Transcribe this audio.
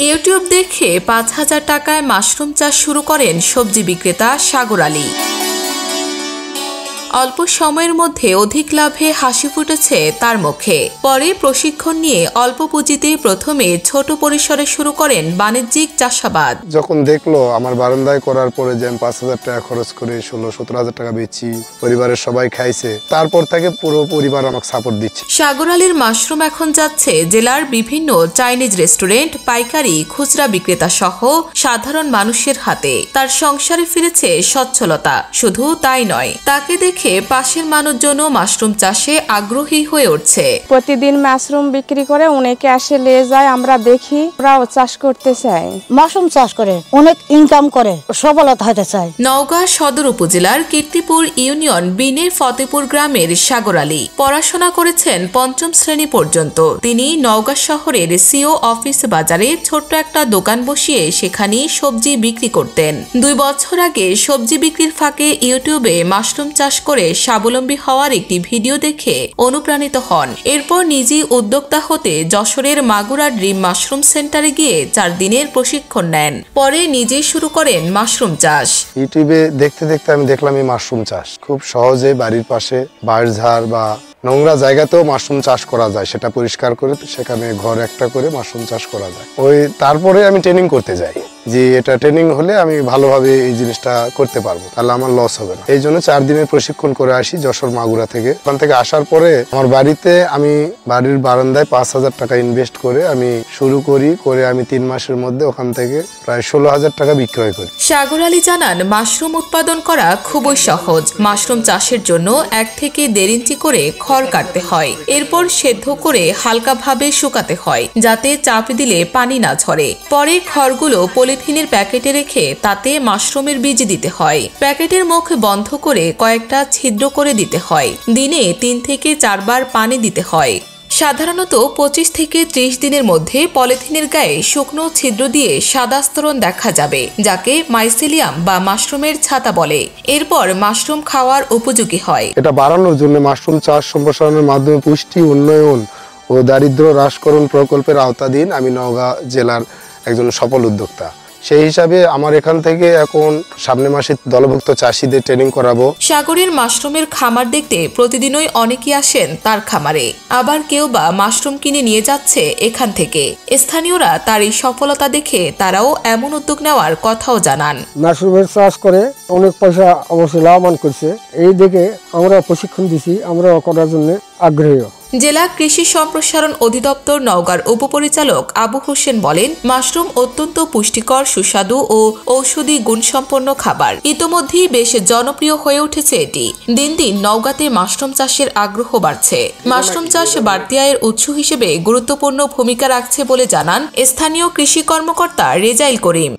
YouTube দেখে ৫,০০০ টাকায় mushroom চাষ শুরু করেন সবজি বিক্রেতা সাগর আলী। অল্প সময়ের মধ্যে অধিক লাভে হাসি ফুটেছে তার মুখে। পরে প্রশিক্ষণ নিয়ে অল্প পুঁজিতে প্রথমে ছোট পরিসরে শুরু করেন বাণিজ্যিক চাষাবাদ। যখন দেখলো আমার বারান্দায় করার পরে যে আমি ৫,০০০ টাকা খরচ করে ১৬-১৭,০০০ টাকা বেচি, পরিবারের সবাই খাইছে, তারপর থেকে পুরো পরিবার আমাকে সাপোর্ট দিচ্ছে। সাগর আলীর মাশরুম এখন যাচ্ছে জেলার বিভিন্ন চাইনিজ রেস্টুরেন্ট, পাইকারি, খুচরা বিক্রেতা সহ সাধারণ মানুষের হাতে। তার সংসারে ফিরেছে সচ্ছলতা। শুধু তাই নয়, তাকে দেখে পাশের মানুষজনও মাশরুম চাষে আগ্রহী হয়ে উঠছে। প্রতিদিন মাশরুম বিক্রি করে অনেকে আসে নিয়ে যায়, আমরা দেখি, ওরাও চাষ করতে চাই। মাশরুম চাষ করে অনেক ইনকাম করে সফলতা হতে চায়। নওগাঁ সদর উপজেলার কীর্তিপুর ইউনিয়ন বিনের ফতেপুর গ্রামের সাগর আলী পড়াশোনা করেছেন ৫ম শ্রেণী পর্যন্ত। তিনি নওগাঁ শহরের সিও অফিস বাজারে ছোট্ট একটা দোকান বসিয়ে সেখানে সবজি বিক্রি করতেন। ২ বছর আগে সবজি বিক্রির ফাঁকে ইউটিউবে মাশরুম চাষ করে স্বাবলম্বী হওয়ার একটি ভিডিও দেখে অনুপ্রাণিত হন। এরপর নিজেই উদ্যোক্তা হতে যশোরের মাগুরা ড্রিম মাশরুম সেন্টারে গিয়ে ৪ দিনের প্রশিক্ষণ নেন। পরে নিজেই শুরু করেন মাশরুম চাষ। ইউটিউবে দেখতে দেখতে আমি দেখলাম এই মাশরুম চাষ খুব সহজে বাড়ির পাশে বাঁশঝাড় বা নোংরা জায়গাতেও মাশরুম চাষ করা যায়, সেটা পরিষ্কার করে সেখানে ঘর একটা করে মাশরুম চাষ করা যায়। তারপরে আমি ট্রেনিং করতে যাই যে এটা ট্রেনিং হলে আমি ভালোভাবে এই জিনিসটা করতে পারবো, তাহলে আমার লস হবে না। এই জন্য ৪ দিনের প্রশিক্ষণ করে আসি যশোর মাগুরা থেকে। ওখান থেকে আসার পরে আমার বাড়িতে আমি বাড়ির বারান্দায় ৫,০০০ টাকা ইনভেস্ট করে আমি শুরু করি। আমি ৩ মাসের মধ্যে ওখান থেকে প্রায় ১৬,০০০ টাকা বিক্রয় করি। সাগর আলী জানান, মাশরুম উৎপাদন করা খুবই সহজ। মাশরুম চাষের জন্য ১ থেকে ১.৫ ইঞ্চি করে খড় কাটতে হয়, এরপর সেদ্ধ করে হালকাভাবে শুকাতে হয় যাতে চাপ দিলে পানি না ঝরে। পরে খড়গুলো পলিথিনের প্যাকেটে রেখে তাতে মাশরুমের বীজ দিতে হয়। প্যাকেটের মুখ বন্ধ করে কয়েকটা ছিদ্র করে দিতে হয়। দিনে ৩ থেকে ৪ বার পানি দিতে হয়। সাধারণত ২৫ থেকে ৩০ দিনের মধ্যে পলিথিনের গায়ে শুকনো ছিদ্র দিয়ে সাদা স্তরণ দেখা যাবে, যাকে মাইসেলিয়াম বা মাশরুমের ছাতা বলে। এরপর মাশরুম খাওয়ার উপযোগী হয়। এটা বাড়ানোর জন্য মাশরুম চাষ সম্প্রসারণের মাধ্যমে পুষ্টি উন্নয়ন ও দারিদ্র হ্রাসকরণ প্রকল্পের আওতাধীন আমি নওগাঁ জেলার একজন সফল উদ্যোক্তা। সেই হিসাবে আমার এখান থেকে এখন সামনের মাসে দলভুক্ত চাষিদের ট্রেনিং করাবো। সাগরের মাশরুমের খামার দেখতে প্রতিদিনই অনেকেই আসেন তার খামারে, আবার কেউ বা মাশরুম কিনে নিয়ে যাচ্ছে এখান থেকে। স্থানীয়রা তার এই সফলতা দেখে তারাও এমন উদ্যোগ নেওয়ার কথাও জানান। মাশরুমের চাষ করে অনেক পয়সা অবশ্যই লাভবান করছে, এই দেখে আমরা প্রশিক্ষণ দিছি, আমরা করার জন্য আগ্রহী। জেলা কৃষি সম্প্রসারণ অধিদপ্তর নওগাঁর উপপরিচালক আবু হোসেন বলেন, মাশরুম অত্যন্ত পুষ্টিকর, সুস্বাদু ও ঔষধি গুণসম্পন্ন খাবার। ইতোমধ্যেই বেশ জনপ্রিয় হয়ে উঠেছে এটি। দিন দিন নওগাঁতে মাশরুম চাষের আগ্রহ বাড়ছে। মাশরুম চাষ বাড়তি আয়ের উৎস হিসেবে গুরুত্বপূর্ণ ভূমিকা রাখছে বলে জানান স্থানীয় কৃষি কর্মকর্তা রেজাইল করিম।